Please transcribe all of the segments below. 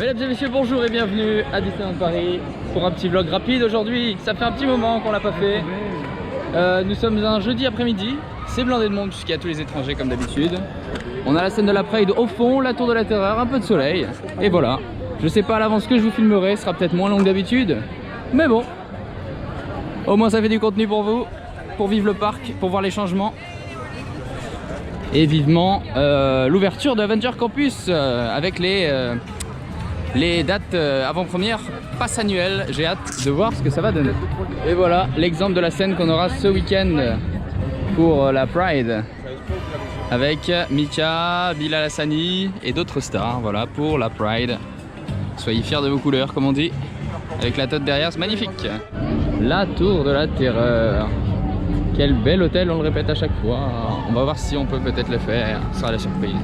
Mesdames et messieurs, bonjour et bienvenue à Disneyland Paris pour un petit vlog rapide aujourd'hui. Ça fait un petit moment qu'on l'a pas fait. Nous sommes un jeudi après-midi, c'est blindé de monde puisqu'il y a tous les étrangers comme d'habitude. On a la scène de la Pride au fond, la tour de la terreur, un peu de soleil. Et voilà, je sais pas à l'avance que je vous filmerai, ce sera peut-être moins long que d'habitude. Mais bon, au moins ça fait du contenu pour vous, pour vivre le parc, pour voir les changements. Et vivement l'ouverture de Avenger Campus avec les dates avant-première passe annuelle. J'ai hâte de voir ce que ça va donner. Et voilà l'exemple de la scène qu'on aura ce week-end pour la Pride. Avec Mika, Bilal Hassani et d'autres stars. Voilà pour la Pride. Soyez fiers de vos couleurs comme on dit. Avec la tête derrière, c'est magnifique. La tour de la terreur. Quel bel hôtel, on le répète à chaque fois. On va voir si on peut peut-être le faire. Ce sera la surprise.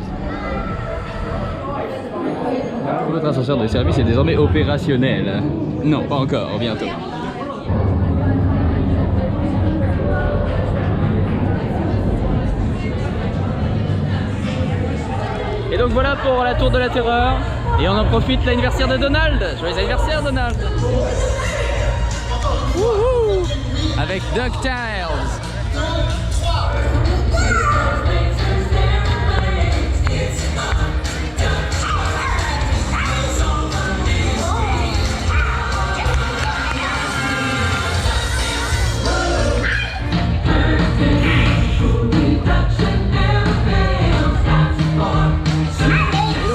Votre ascenseur de service est désormais opérationnel. Non, pas encore, bientôt. Et donc voilà pour la tour de la terreur. Et on en profite, l'anniversaire de Donald. Joyeux anniversaire Donald. Wouhou. Avec DuckTales.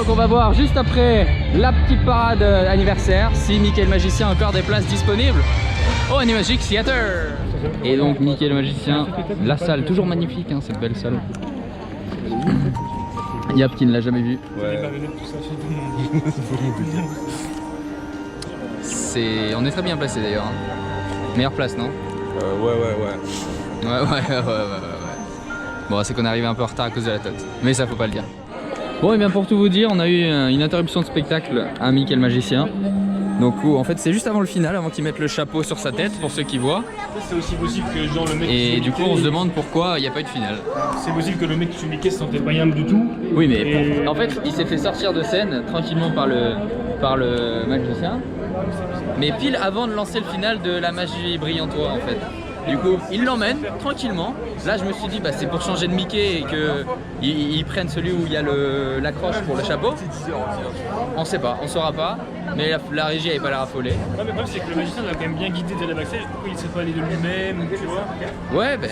On va voir juste après la petite parade anniversaire si Mickey le Magicien a encore des places disponibles au Animagic Theater. Et donc Mickey le Magicien, la salle toujours magnifique, hein, cette belle salle. Yap qui ne l'a jamais vu. Ouais. On est très bien placé d'ailleurs. Hein. Meilleure place, non? Ouais. Bon, c'est qu'on est arrivé un peu en retard à cause de la tête. Mais ça faut pas le dire. Bon et bien pour tout vous dire, on a eu une interruption de spectacle à Mickey le Magicien. Donc en fait c'est juste avant le final, avant qu'il mette le chapeau sur sa tête pour ceux qui voient. C'est aussi possible que genre le mec... Et du coup on se demande pourquoi il n'y a pas eu de finale. C'est possible que le mec qui suit Mickey se sentait pas bien du tout. Oui mais en fait il s'est fait sortir de scène tranquillement par le magicien. Mais pile avant de lancer le final de la magie brillantois en fait. Du coup, il l'emmène tranquillement. Là, je me suis dit, bah, c'est pour changer de Mickey et qu'ils prennent celui où il y a l'accroche pour le chapeau. On sait pas, on saura pas. Mais la régie avait pas l'air affolée. Ouais, mais le problème, c'est que le magicien l'a quand même bien guidé dès la backstage. Pourquoi il ne serait pas allé de lui-même, tu vois? Ouais, ben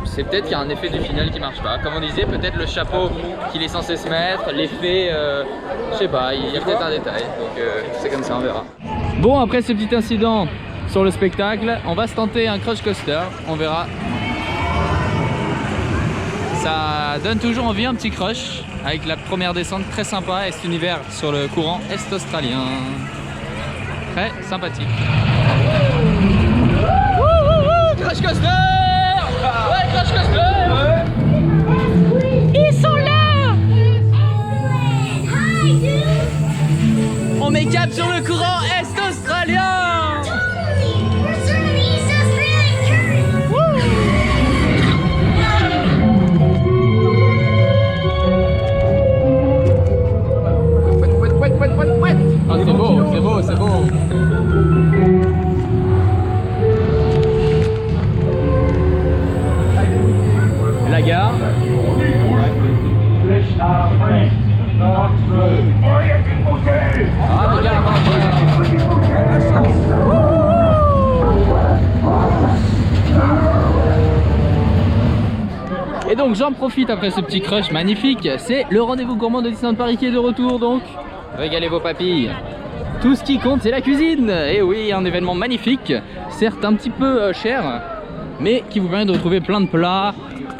c'est peut-être qu'il y a un effet du final qui marche pas. Comme on disait, peut-être le chapeau qu'il est censé se mettre, l'effet, je sais pas, il y a peut-être un détail. Donc c'est comme ça, on verra. Bon, après ce petit incident sur le spectacle, on va se tenter un crush coaster, on verra. Ça donne toujours envie, un petit crush avec la première descente très sympa, Est Univers sur le courant Est australien. Très sympathique. Crush coaster. Ouais, crush coaster. Ils sont là. On met cap sur le courant Est australien. Ah, c'est beau, c'est beau, c'est beau. La gare. Ah, la gare. Et donc j'en profite après ce petit crush magnifique. C'est le rendez-vous gourmand de Disneyland Paris qui est de retour donc. Régalez vos papilles. Tout ce qui compte c'est la cuisine. Et oui, un événement magnifique, certes un petit peu cher, mais qui vous permet de retrouver plein de plats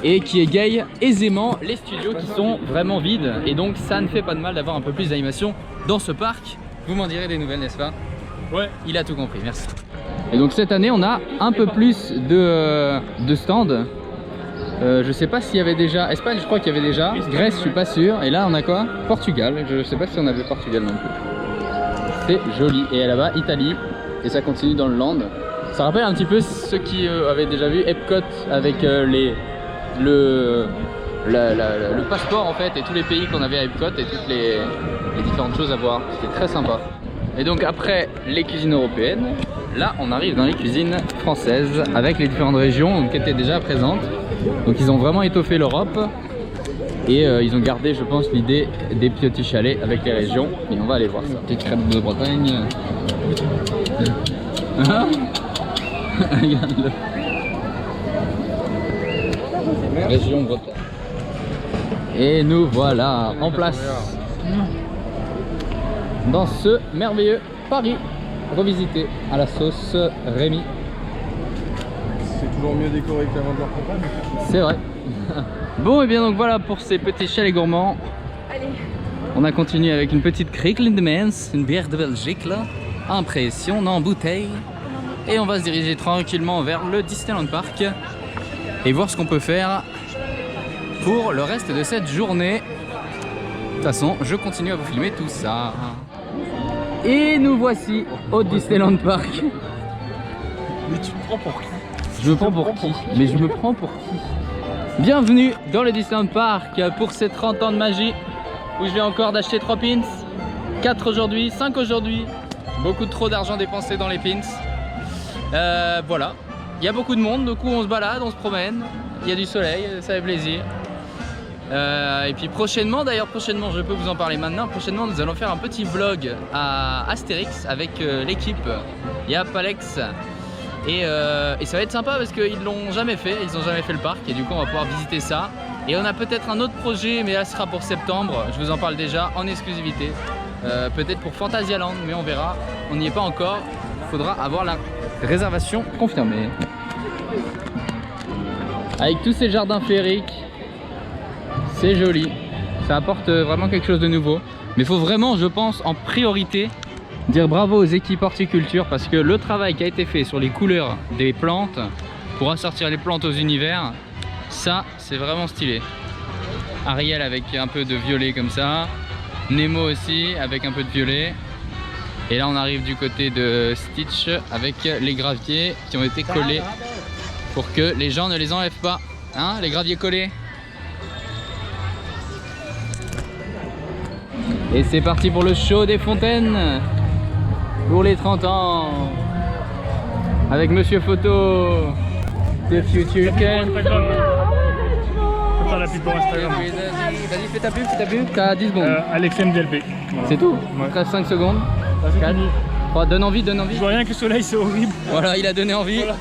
et qui égaye aisément les studios qui sont vraiment vides. Et donc ça ne fait pas de mal d'avoir un peu plus d'animation dans ce parc. Vous m'en direz des nouvelles, n'est-ce pas? Ouais. Il a tout compris, merci. Et donc cette année on a un peu plus de stands. Je sais pas s'il y avait déjà Espagne, je crois qu'il y avait déjà Grèce, je suis pas sûr. Et là on a quoi? Portugal, je sais pas si on avait Portugal non plus. C'est joli. Et là-bas Italie, et ça continue dans le land. Ça rappelle un petit peu ceux qui avaient déjà vu Epcot avec le passeport en fait, et tous les pays qu'on avait à Epcot et toutes les différentes choses à voir. C'était très sympa. Et donc après les cuisines européennes, là on arrive dans les cuisines françaises avec les différentes régions qui étaient déjà présentes. Donc ils ont vraiment étoffé l'Europe et ils ont gardé, je pense, l'idée des petits chalets avec les régions. Et on va aller voir ça. Petite crêpe de Bretagne. Regarde-le. Région Bretagne. Et nous voilà en place dans ce merveilleux Paris revisité à la sauce Rémi. C'est toujours mieux décoré qu'avant de leur campagne. C'est vrai. Bon et bien donc voilà pour ces petits chalets gourmands. Allez. On a continué avec une petite crique Lindemans, une bière de Belgique là, impression en bouteille. Et on va se diriger tranquillement vers le Disneyland Park et voir ce qu'on peut faire pour le reste de cette journée. De toute façon, je continue à vous filmer tout ça. Et nous voici au Disneyland Park. Mais tu te prends pour qui? Je me prends pour qui? Mais je me prends pour qui? Bienvenue dans le Disneyland Park pour ces 30 ans de magie où je viens encore d'acheter 3 pins. 4 aujourd'hui, 5 aujourd'hui. Beaucoup trop d'argent dépensé dans les pins. Voilà. Il y a beaucoup de monde, du coup on se balade, on se promène. Il y a du soleil, ça fait plaisir. Et puis prochainement, d'ailleurs prochainement, je peux vous en parler maintenant. Prochainement nous allons faire un petit vlog à Astérix avec l'équipe Yap, Alex. Et ça va être sympa parce qu'ils l'ont jamais fait, ils n'ont jamais fait le parc et du coup on va pouvoir visiter ça. Et on a peut-être un autre projet, mais là ce sera pour septembre, je vous en parle déjà en exclusivité. Peut-être pour Phantasialand, mais on verra, on n'y est pas encore, il faudra avoir la réservation confirmée. Avec tous ces jardins féeriques, c'est joli, ça apporte vraiment quelque chose de nouveau. Mais il faut vraiment, je pense, en priorité, dire bravo aux équipes horticulture parce que le travail qui a été fait sur les couleurs des plantes pour assortir les plantes aux univers, ça c'est vraiment stylé. Ariel avec un peu de violet comme ça, Nemo aussi avec un peu de violet. Et là on arrive du côté de Stitch avec les graviers qui ont été collés pour que les gens ne les enlèvent pas. Hein, les graviers collés. Et c'est parti pour le show des fontaines pour les 30 ans avec Monsieur Photo The Future Ken. Faut faire la pub pour Instagram. Vas-y, fais ta pub, t'as 10 secondes. Alex MDLP. Voilà. C'est tout. Ouais. 5 secondes. 4, 3, donne envie. Je vois rien que le soleil, c'est horrible. Voilà, il a donné envie. Voilà.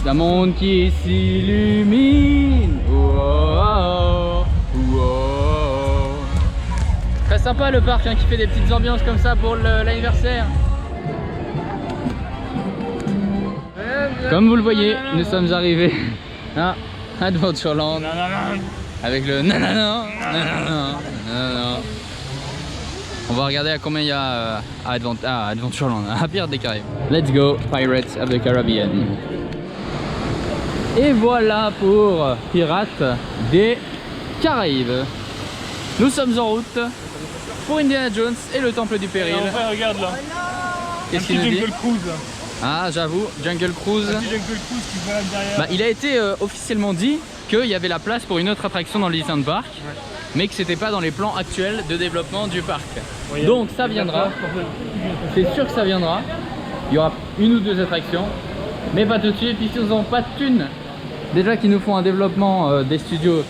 La monde qui s'illumine. Oh, oh, oh. Très sympa le parc hein, qui fait des petites ambiances comme ça pour l'anniversaire. Comme vous le voyez, nous sommes arrivés à Adventureland avec le nanana. On va regarder à combien il y a à Adventureland, à Pirates des Caraïbes. Let's go, Pirates of the Caribbean. Et voilà pour Pirates des Caraïbes. Nous sommes en route pour Indiana Jones et le Temple du Péril. En vrai, regarde là. Qu'est-ce qu'il nous dit? Jungle Cruise. Ah, j'avoue, Jungle Cruise. Un petit Jungle Cruise qui se balade derrière. Bah, il a été officiellement dit qu'il y avait la place pour une autre attraction dans le Disneyland Park, mais que c'était pas dans les plans actuels de développement du parc. Ouais, donc ça viendra, c'est sûr que ça viendra. Il y aura une ou deux attractions, mais pas tout de suite, puisqu'ils n'ont pas de thunes. Déjà qu'ils nous font un développement des studios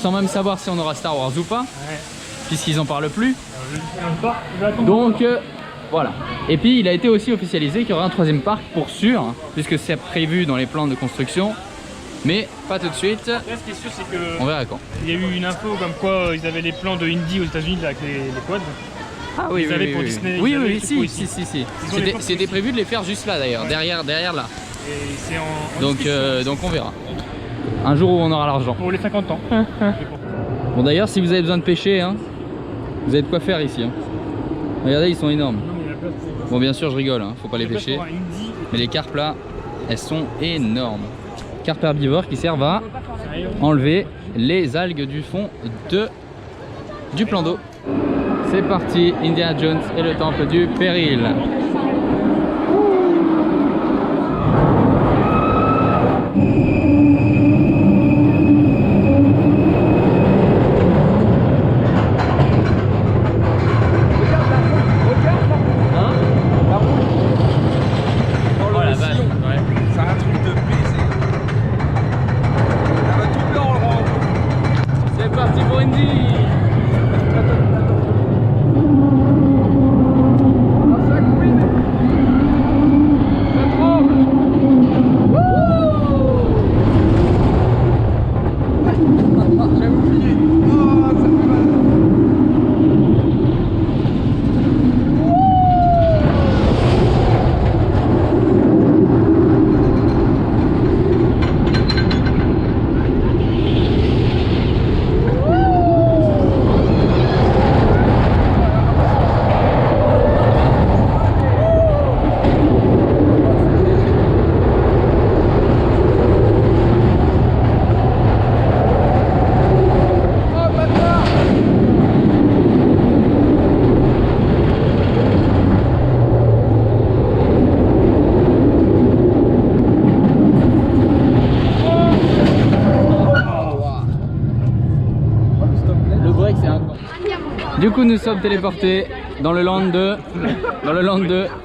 sans même savoir si on aura Star Wars ou pas, puisqu'ils en parlent plus. Donc voilà. Et puis il a été aussi officialisé qu'il y aura un troisième parc pour sûr, puisque c'est prévu dans les plans de construction. Mais pas tout de suite. Là, ce qui est sûr, c'est que On verra quand. il y a eu une info comme quoi ils avaient les plans de Indy aux États-Unis avec les quads. Ah oui, Ils avaient pour Disney, oui, ils avaient oui, les trucs pour si. ici. Ils ont les portes C'était ici. prévu de les faire juste là d'ailleurs, derrière là. Et c'est en Donc, discussion. donc on verra. Un jour où on aura l'argent. Pour les 50 ans. Bon d'ailleurs, si vous avez besoin de pêcher, hein, vous avez de quoi faire ici. Hein. Regardez, ils sont énormes. Non, mais il y a la place, c'est- Bon, bien sûr, je rigole, hein, faut pas les il y a la place pêcher. pour un Indy. Mais les carpes là, elles sont énormes. Carpes herbivores qui servent à Sérieux. enlever les algues du fond du plan d'eau. C'est parti, Indiana Jones et le Temple du Péril. Du coup, nous sommes téléportés dans le land de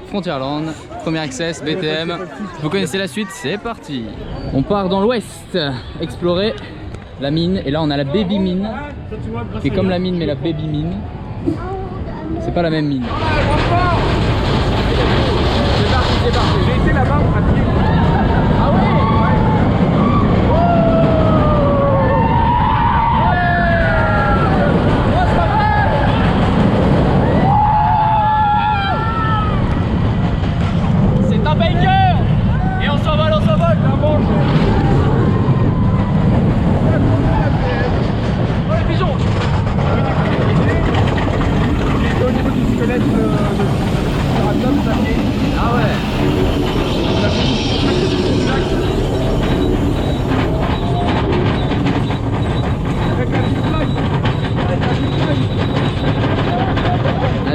Frontierland, premier access, BTM. Vous connaissez la suite, c'est parti. On part dans l'ouest, explorer la mine. Et là, on a la baby mine, qui est comme la mine, mais la baby mine. C'est pas la même mine. C'est parti, c'est parti. J'ai été là-bas à pied. Ah ouais.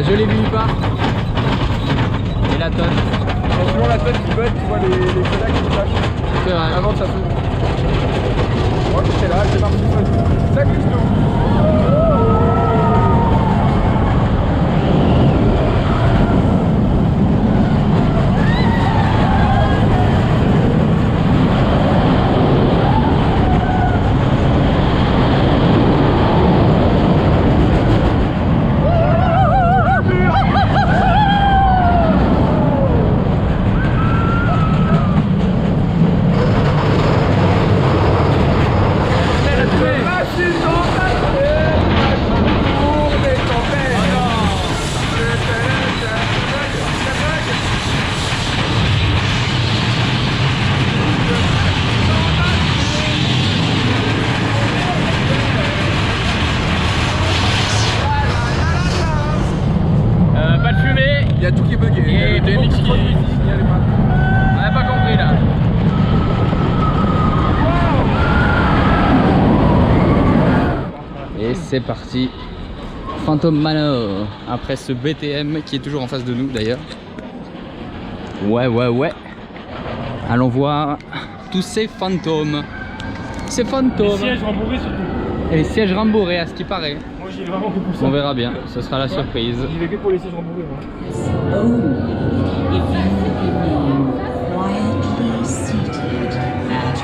Je l'ai vu pas. Et la tonne. Il y a toujours la tonne qui bug, tu vois les sodas qui flashent. C'est vrai. Avant que ça s'ouvre. Moi j'étais là, c'est parti. Ça glisse de ouf. Il y a tout qui est bugué. Et les mix qui... on n'a pas compris là. Et c'est parti. Phantom Manor. Après ce BTM qui est toujours en face de nous d'ailleurs. Ouais. Allons voir tous ces fantômes. Ces fantômes. Les sièges rembourrés surtout. Et les sièges rembourrés à ce qui paraît. Moi j'y vais vraiment que pour ça. On verra bien, ce sera la surprise. J'y vais que pour les sièges rembourrés moi. Only if you remain quietly seated at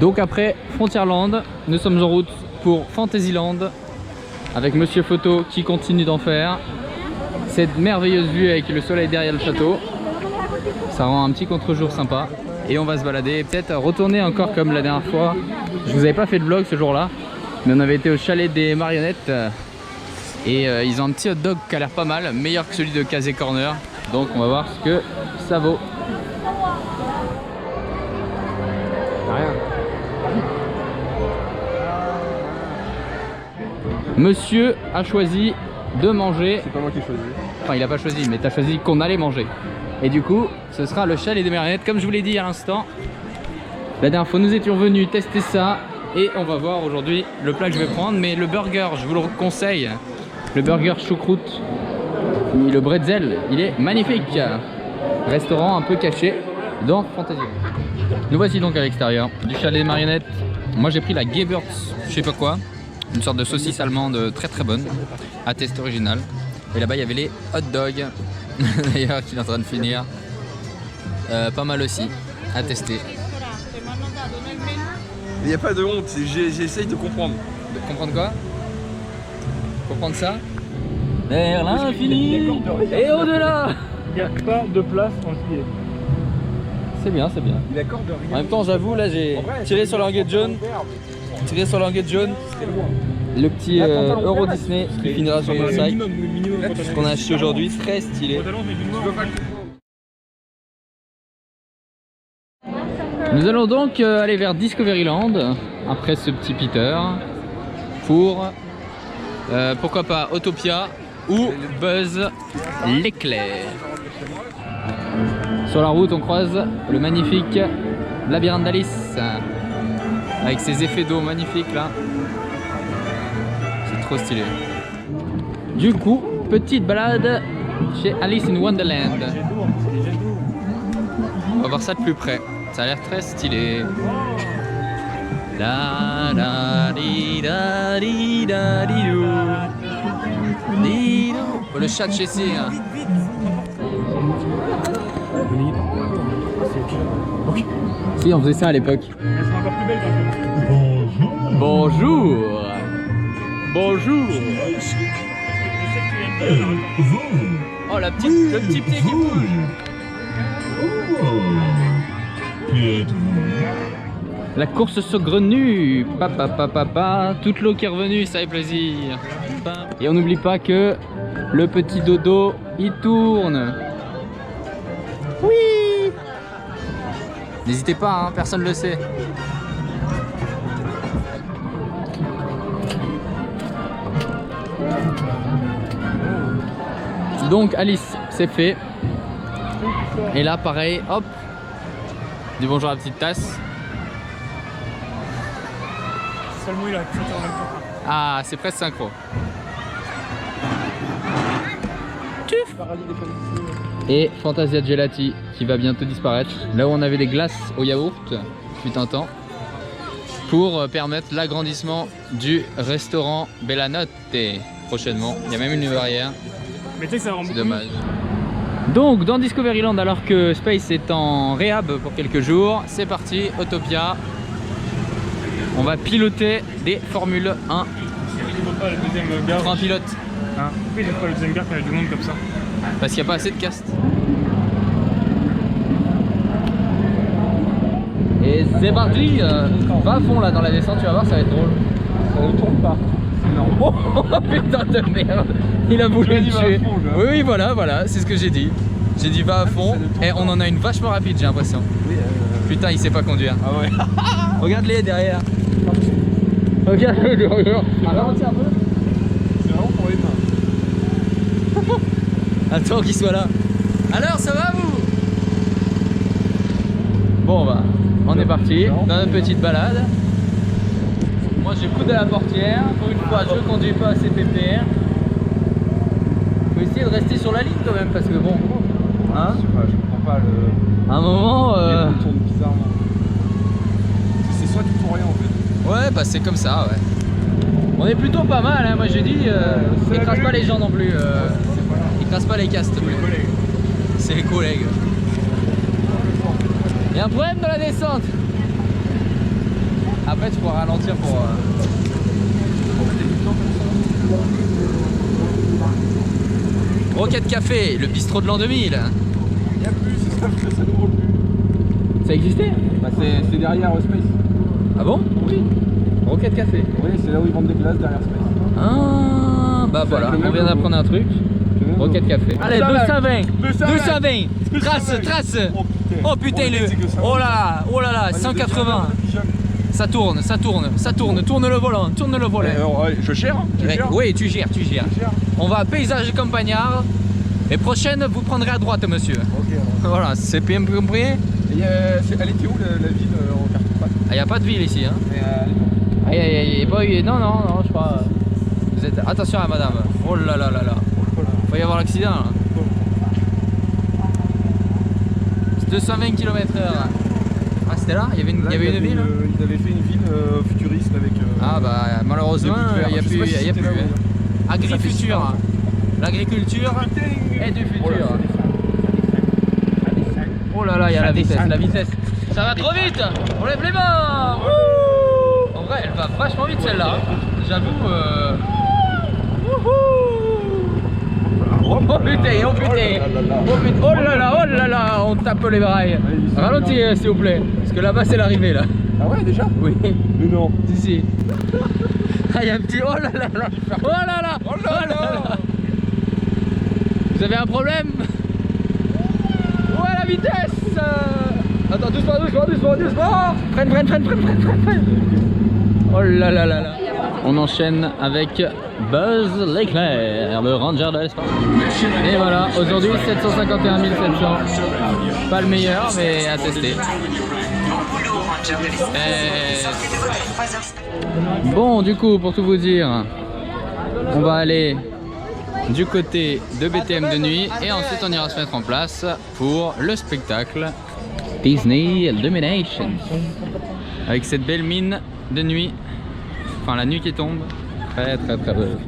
Donc après Frontierland, nous sommes en route pour Fantasyland avec Monsieur Photo qui continue d'en faire. Cette merveilleuse vue avec le soleil derrière le château, ça rend un petit contre-jour sympa. Et on va se balader et peut-être retourner encore comme la dernière fois. Je vous avais pas fait de vlog ce jour-là, mais on avait été au chalet des marionnettes et ils ont un petit hot dog qui a l'air pas mal, meilleur que celui de Casey Corner. Donc on va voir ce que ça vaut. Rien. Monsieur a choisi de manger. C'est pas moi qui ai choisi. Enfin, il a pas choisi, mais tu as choisi qu'on allait manger. Et du coup, ce sera le chalet des marionnettes, comme je vous l'ai dit à l'instant. La dernière fois, nous étions venus tester ça. Et on va voir aujourd'hui le plat que je vais prendre. Mais le burger, je vous le conseille. Le burger choucroute, le bretzel, il est magnifique. Restaurant un peu caché dans Fantasyland. Nous voici donc à l'extérieur du chalet des marionnettes. Moi, j'ai pris la Geberts, je sais pas quoi. Une sorte de saucisse allemande très très bonne, à test original. Et là-bas, il y avait les hot dogs, d'ailleurs, qu'il est en train de finir. Pas mal aussi, à tester. Il n'y a pas de honte, j'essaye de comprendre. De comprendre quoi? Comprendre ça? Vers l'infini et au-delà. Il n'y a pas de place en juillet. C'est bien, c'est bien. Il accorde rien. En même temps, j'avoue, là, j'ai tiré sur l'anguette jaune. Tiré sur l'anguette jaune. Le petit Euro Disney qui finira sur mon sac. Ce qu'on a acheté aujourd'hui, très stylé. Nous allons donc aller vers Discoveryland après ce petit Peter pour pourquoi pas Autopia ou Buzz l'éclair. Sur la route on croise le magnifique labyrinthe d'Alice avec ses effets d'eau magnifiques là. C'est trop stylé. Du coup, petite balade chez Alice in Wonderland. On va voir ça de plus près. Ça a l'air très stylé. La la di da di da di do. Di do. Oh, le chat de Jessie. Hein. Si on faisait ça à l'époque. Elles sont encore plus belles quand même. Bonjour. Bonjour. Oh le petit pied qui bouge. La course saugrenue, papa, toute l'eau qui est revenue, ça fait plaisir. Et on n'oublie pas que le petit dodo, il tourne. Oui. N'hésitez pas, hein, personne ne le sait. Donc Alice, c'est fait. Et là, pareil, hop. Du bonjour à la petite tasse. Seulement il a tout en même temps. Ah, c'est presque synchro. Tuf. Et Fantasia Gelati qui va bientôt disparaître. Là où on avait des glaces au yaourt, fut un temps, pour permettre l'agrandissement du restaurant Bellanotte prochainement. Il y a même une barrière. Mais tu sais que ça rend C'est beaucoup. dommage. Donc dans Discoveryland, alors que Space est en réhab pour quelques jours, c'est parti, Autopia. On va piloter des Formule 1. Pourquoi il ne faut pas la deuxième gare? Pour un pilote. Hein? Pourquoi il ne faut pas la deuxième gare quand il y a du monde comme ça? Parce qu'il n'y a pas assez de cast. Et c'est parti, va à fond là dans la descente, tu vas voir, ça va être drôle. Ça ne tourne pas. Oh putain de merde, il a voulu me tuer. Oui, voilà, c'est ce que j'ai dit. J'ai dit va à fond et on en a une vachement rapide, j'ai l'impression. Putain, il sait pas conduire. Ah ouais. Regarde-les derrière. Regarde-les derrière. Ralentis un peu. C'est vraiment pour les mains. Attends qu'il soit là. Alors, ça va vous? Bon, bah, on est parti dans notre petite balade. Moi, j'ai coude à la portière. Pour une fois, je conduis pas assez pépère. Faut essayer de rester sur la ligne quand même, parce que bon. Hein? Je sais pas, je comprends pas le. À un moment. Il tourne bizarrement. C'est soit du tout rien en fait. Ouais, bah c'est comme ça, ouais. On est plutôt pas mal, hein. Moi j'ai dit, écrase pas les gens non plus. Écrase pas les castes. C'est les collègues. Il y a un problème dans la descente. Après tu pourras ralentir pour. Roquette Café, le bistrot de l'an 2000. Il n'y a plus, c'est ça que ça ne roule plus. Ça existait? Bah c'est derrière Space. Ah bon? Oui. Roquette Café. Oui, c'est là où ils vendent des glaces derrière Space. Ah, bah voilà, on vient d'apprendre un truc. Roquette Café. Allez, 220. Trace. Oh putain, oh là là, 180. Ça tourne. Tourne le volant. Je gère. Oui, tu gères. On va à Paysage Campagnard. Et prochaine, vous prendrez à droite, monsieur. Ok. Voilà, c'est bien compris. Elle était où la ville en carton-pâte? Ah, y a pas de ville ici, hein. Non, je crois. Vous êtes. Attention, madame. Oh là là. Faut y avoir l'accident là. 220 km/h. Ah, c'était là? Il y avait une ville? Ils avaient fait une ville futuriste avec. Ah bah malheureusement il n'y a plus. Agrifutur. l'agriculture et du futur. Oh là là, il y a la vitesse, la vitesse. Ça va trop vite. On lève les mains. Wouh. En vrai, elle va vachement vite celle-là. J'avoue. Oh putain, oh putain. Oh là là, on tape les brailles. Ralentis s'il vous plaît, parce que là-bas c'est l'arrivée là. Ah ouais déjà? Oui. Mais non. Si. Ah, il y a un petit oh là là là. Oh là là. Oh là là. Vous avez un problème? Ouais, la vitesse. Attends, doucement. Freine. Oh là là là là. On enchaîne avec Buzz l'éclair, le ranger de l'espace. Et voilà, aujourd'hui 751 700. Pas le meilleur, mais à tester. Bon, du coup, pour tout vous dire, on va aller du côté de BTM de nuit et ensuite on ira se mettre en place pour le spectacle Disney Illumination avec cette belle mine de nuit, enfin la nuit qui tombe, très belle.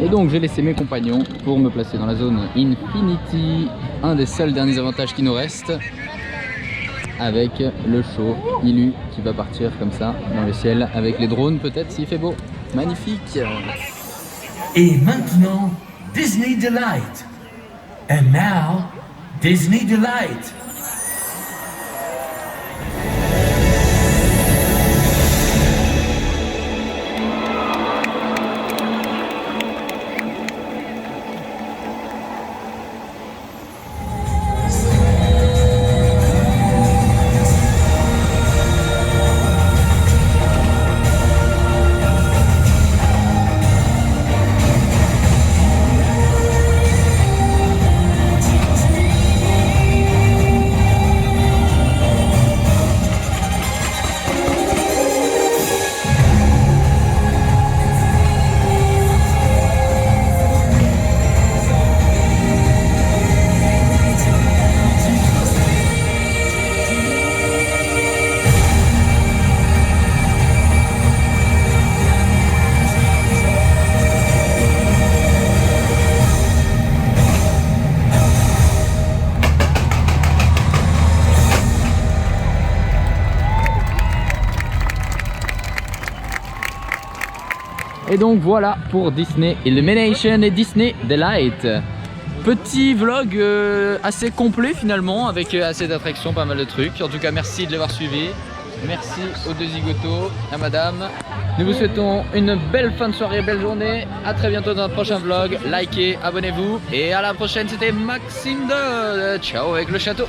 Et donc j'ai laissé mes compagnons pour me placer dans la zone Infinity, un des seuls derniers avantages qui nous restent, avec le show Illu qui va partir comme ça dans le ciel avec les drones peut-être s'il fait beau. Magnifique. Et maintenant, Disney Delight. And now, Disney Delight. Et donc voilà pour Disney Illumination et Disney Delight. Petit vlog assez complet finalement, avec assez d'attractions, pas mal de trucs. En tout cas merci de l'avoir suivi. Merci aux deux zigotos, à madame. Nous vous souhaitons une belle fin de soirée, belle journée. A très bientôt dans un prochain vlog. Likez, abonnez-vous. Et à la prochaine, c'était Maxime de Ciao avec le château.